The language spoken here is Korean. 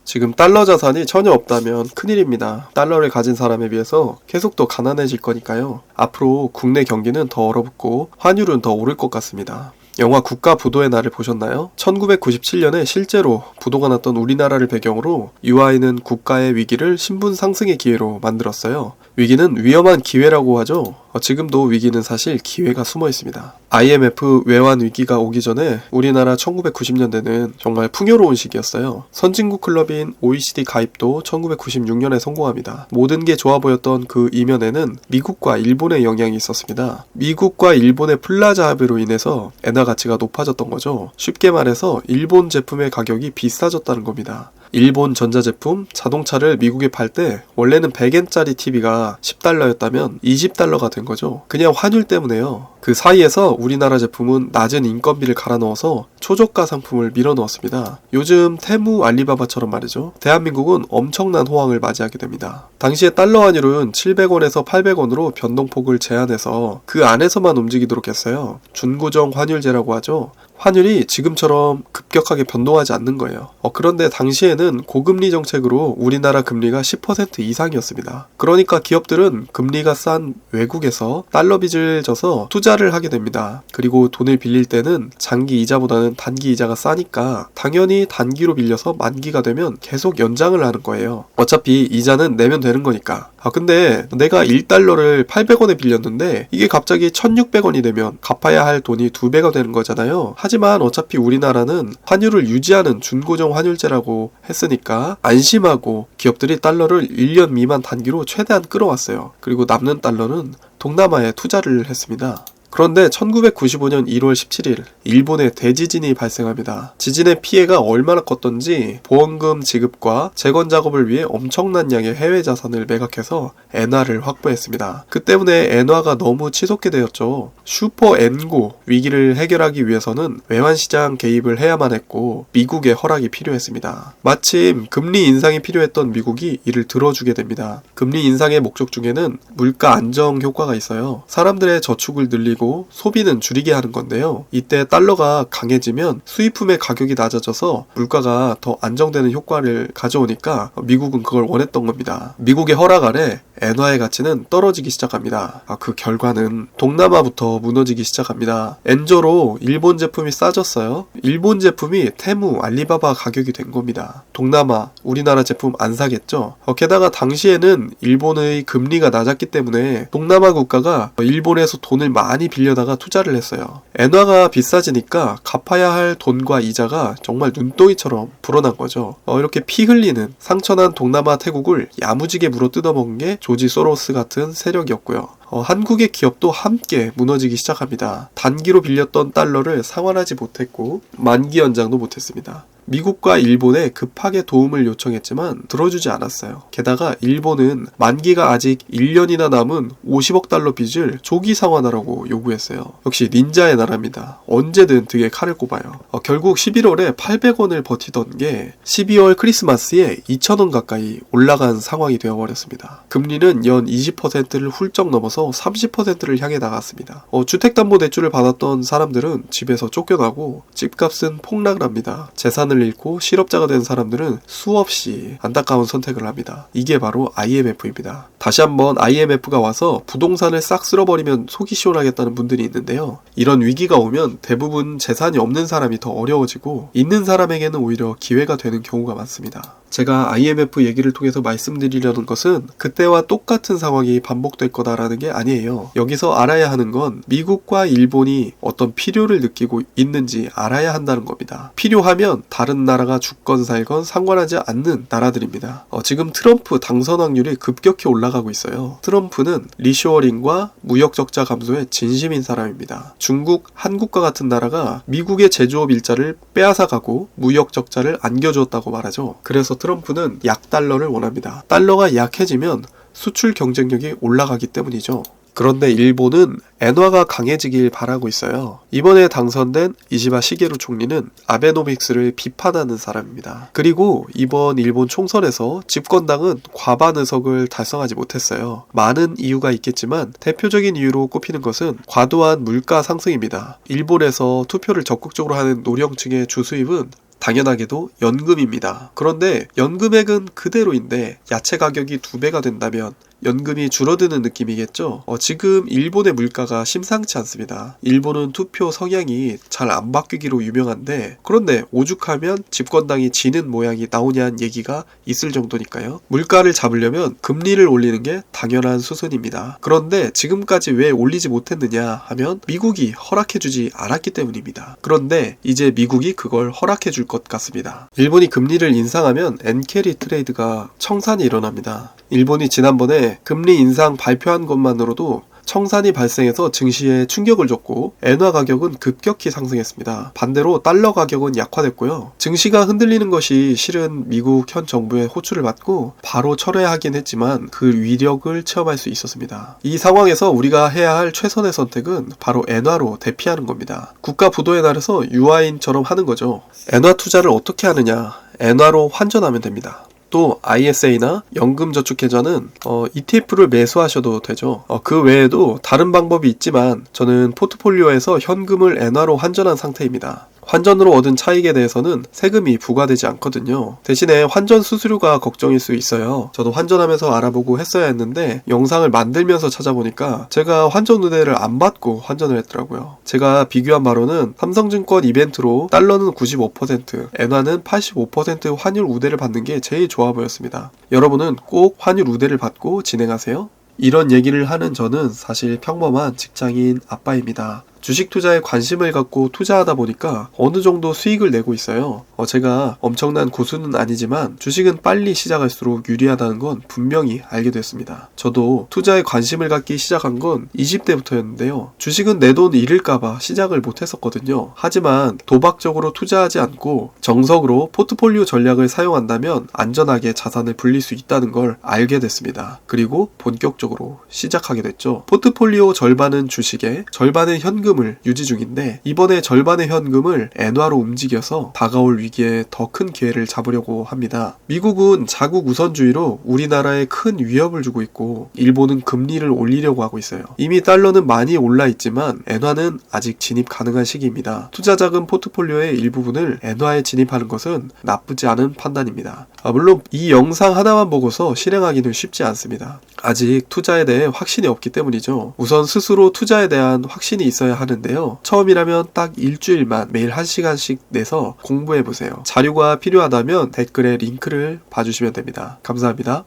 지금 달러 자산이 전혀 없다면 큰일입니다. 달러를 가진 사람에 비해서 계속 더 가난해질 거니까요. 앞으로 국내 경기는 더 얼어붙고 환율은 더 오를 것 같습니다. 영화 국가 부도의 날을 보셨나요? 1997년에 실제로 부도가 났던 우리나라를 배경으로 UI는 국가의 위기를 신분 상승의 기회로 만들었어요. 위기는 위험한 기회라고 하죠. 지금도 위기는 사실 기회가 숨어 있습니다. IMF 외환 위기가 오기 전에 우리나라 1990년대는 정말 풍요로운 시기였어요. 선진국 클럽인 OECD 가입도 1996년에 성공합니다. 모든 게 좋아 보였던 그 이면에는 미국과 일본의 영향이 있었습니다. 미국과 일본의 플라자 합의로 인해서 엔화 가치가 높아졌던 거죠. 쉽게 말해서 일본 제품의 가격이 비싸졌다는 겁니다. 일본 전자제품, 자동차를 미국에 팔 때 원래는 100엔짜리 TV가 10달러였다면 20달러가 된 거죠. 그냥 환율 때문에요. 그 사이에서 우리나라 제품은 낮은 인건비를 갈아 넣어서 초저가 상품을 밀어 넣었습니다. 요즘 테무, 알리바바처럼 말이죠. 대한민국은 엄청난 호황을 맞이하게 됩니다. 당시에 달러 환율은 700원에서 800원으로 변동폭을 제한해서 그 안에서만 움직이도록 했어요. 준고정 환율제라고 하죠. 환율이 지금처럼 급격하게 변동하지 않는 거예요. 그런데 당시에는 고금리 정책으로 우리나라 금리가 10% 이상이었습니다. 그러니까 기업들은 금리가 싼 외국에서 달러 빚을 져서 투자를 하게 됩니다. 그리고 돈을 빌릴 때는 장기 이자보다는 단기 이자가 싸니까 당연히 단기로 빌려서 만기가 되면 계속 연장을 하는 거예요. 어차피 이자는 내면 되는 거니까. 근데 내가 1달러를 800원에 빌렸는데 이게 갑자기 1600원이 되면 갚아야 할 돈이 2배가 되는 거잖아요. 하지만 어차피 우리나라는 환율을 유지하는 준고정 환율제라고 했으니까 안심하고 기업들이 달러를 1년 미만 단기로 최대한 끌어왔어요. 그리고 남는 달러는 동남아에 투자를 했습니다. 그런데 1995년 1월 17일 일본에 대지진이 발생합니다. 지진의 피해가 얼마나 컸던지 보험금 지급과 재건 작업을 위해 엄청난 양의 해외 자산을 매각해서 엔화를 확보했습니다. 그 때문에 엔화가 너무 치솟게 되었죠. 슈퍼 엔고 위기를 해결하기 위해서는 외환시장 개입을 해야만 했고 미국의 허락이 필요했습니다. 마침 금리 인상이 필요했던 미국이 이를 들어주게 됩니다. 금리 인상의 목적 중에는 물가 안정 효과가 있어요. 사람들의 저축을 늘리고 소비는 줄이게 하는 건데요. 이때 달러가 강해지면 수입품의 가격이 낮아져서 물가가 더 안정되는 효과를 가져오니까 미국은 그걸 원했던 겁니다. 미국의 허락 아래 엔화의 가치는 떨어지기 시작합니다. 그 결과는 동남아부터 무너지기 시작합니다. 엔저로 일본 제품이 싸졌어요. 일본 제품이 테무, 알리바바 가격이 된 겁니다. 동남아, 우리나라 제품 안 사겠죠? 게다가 당시에는 일본의 금리가 낮았기 때문에 동남아 국가가 일본에서 돈을 많이 빌려다가 투자를 했어요. 엔화가 비싸지니까 갚아야 할 돈과 이자가 정말 눈덩이처럼 불어난 거죠. 이렇게 피 흘리는 상처난 동남아 태국을 야무지게 물어 뜯어먹은 게 조지 소로스 같은 세력이었고요. 한국의 기업도 함께 무너지기 시작합니다. 단기로 빌렸던 달러를 상환하지 못했고 만기 연장도 못했습니다. 미국과 일본에 급하게 도움을 요청했지만 들어주지 않았어요. 게다가 일본은 만기가 아직 1년이나 남은 50억 달러 빚을 조기 상환하라고 요구했어요. 역시 닌자의 나라입니다. 언제든 등에 칼을 꼽아요. 결국 11월에 800원을 버티던 게 12월 크리스마스에 2,000원 가까이 올라간 상황이 되어버렸습니다. 금리는 연 20%를 훌쩍 넘어서 30%를 향해 나갔습니다. 주택담보대출을 받았던 사람들은 집에서 쫓겨나고 집값은 폭락을 합니다. 재산을 잃고 실업자가 된 사람들은 수없이 안타까운 선택을 합니다. 이게 바로 IMF입니다. 다시 한번 IMF가 와서 부동산을 싹 쓸어버리면 속이 시원하겠다는 분들이 있는데요. 이런 위기가 오면 대부분 재산이 없는 사람이 더 어려워지고 있는 사람에게는 오히려 기회가 되는 경우가 많습니다. 제가 IMF 얘기를 통해서 말씀드리려는 것은 그때와 똑같은 상황이 반복될 거다라는 게 아니에요. 여기서 알아야 하는 건 미국과 일본이 어떤 필요를 느끼고 있는지 알아야 한다는 겁니다. 필요하면 다른 나라가 죽건 살건 상관하지 않는 나라들입니다. 지금 트럼프 당선 확률이 급격히 올라가고 있어요. 트럼프는 리쇼어링과 무역 적자 감소에 진심인 사람입니다. 중국, 한국과 같은 나라가 미국의 제조업 일자를 빼앗아가고 무역 적자를 안겨주었다고 말하죠. 그래서 트럼프는 약달러를 원합니다. 달러가 약해지면 수출 경쟁력이 올라가기 때문이죠. 그런데 일본은 엔화가 강해지길 바라고 있어요. 이번에 당선된 이시바 시게루 총리는 아베노믹스를 비판하는 사람입니다. 그리고 이번 일본 총선에서 집권당은 과반 의석을 달성하지 못했어요. 많은 이유가 있겠지만 대표적인 이유로 꼽히는 것은 과도한 물가 상승입니다. 일본에서 투표를 적극적으로 하는 노령층의 주수입은 당연하게도 연금입니다. 그런데 연금액은 그대로인데 야채 가격이 2배가 된다면 연금이 줄어드는 느낌이겠죠. 지금 일본의 물가가 심상치 않습니다. 일본은 투표 성향이 잘 안 바뀌기로 유명한데, 그런데 오죽하면 집권당이 지는 모양이 나오냐는 얘기가 있을 정도니까요. 물가를 잡으려면 금리를 올리는 게 당연한 수순입니다. 그런데 지금까지 왜 올리지 못했느냐 하면 미국이 허락해주지 않았기 때문입니다. 그런데 이제 미국이 그걸 허락해줄 것 같습니다. 일본이 금리를 인상하면 엔캐리 트레이드가 청산이 일어납니다. 일본이 지난번에 금리 인상 발표한 것만으로도 청산이 발생해서 증시에 충격을 줬고 엔화 가격은 급격히 상승했습니다. 반대로 달러 가격은 약화됐고요. 증시가 흔들리는 것이 실은 미국 현 정부의 호출을 받고 바로 철회하긴 했지만 그 위력을 체험할 수 있었습니다. 이 상황에서 우리가 해야 할 최선의 선택은 바로 엔화로 대피하는 겁니다. 국가 부도에 나르서 유아인처럼 하는 거죠. 엔화 투자를 어떻게 하느냐? 엔화로 환전하면 됩니다. 또 ISA나 연금저축계좌는 ETF를 매수하셔도 되죠. 그 외에도 다른 방법이 있지만 저는 포트폴리오에서 현금을 엔화로 환전한 상태입니다. 환전으로 얻은 차익에 대해서는 세금이 부과되지 않거든요. 대신에 환전 수수료가 걱정일 수 있어요. 저도 환전하면서 알아보고 했어야 했는데 영상을 만들면서 찾아보니까 제가 환전 우대를 안 받고 환전을 했더라고요. 제가 비교한 바로는 삼성증권 이벤트로 달러는 95%, 엔화는 85% 환율 우대를 받는 게 제일 좋아 보였습니다. 여러분은 꼭 환율 우대를 받고 진행하세요. 이런 얘기를 하는 저는 사실 평범한 직장인 아빠입니다. 주식 투자에 관심을 갖고 투자하다 보니까 어느 정도 수익을 내고 있어요. 제가 엄청난 고수는 아니지만 주식은 빨리 시작할수록 유리하다는 건 분명히 알게 됐습니다. 저도 투자에 관심을 갖기 시작한 건 20대부터였는데요. 주식은 내 돈 잃을까봐 시작을 못했었거든요. 하지만 도박적으로 투자하지 않고 정석으로 포트폴리오 전략을 사용한다면 안전하게 자산을 불릴 수 있다는 걸 알게 됐습니다. 그리고 본격적으로 시작하게 됐죠. 포트폴리오 절반은 주식에, 절반은 현금을 유지 중인데 이번에 절반의 현금을 엔화로 움직여서 다가올 위기에 더 큰 기회를 잡으려고 합니다. 미국은 자국 우선주의로 우리나라에 큰 위협을 주고 있고 일본은 금리를 올리려고 하고 있어요. 이미 달러는 많이 올라 있지만 엔화는 아직 진입 가능한 시기입니다. 투자자금 포트폴리오의 일부분을 엔화에 진입하는 것은 나쁘지 않은 판단입니다. 물론 이 영상 하나만 보고서 실행하기는 쉽지 않습니다. 아직 투자에 대해 확신이 없기 때문이죠. 우선 스스로 투자에 대한 확신이 있어야 하는데요. 처음이라면 딱 일주일만 매일 1시간씩 내서 공부해보세요. 자료가 필요하다면 댓글에 링크를 봐주시면 됩니다. 감사합니다.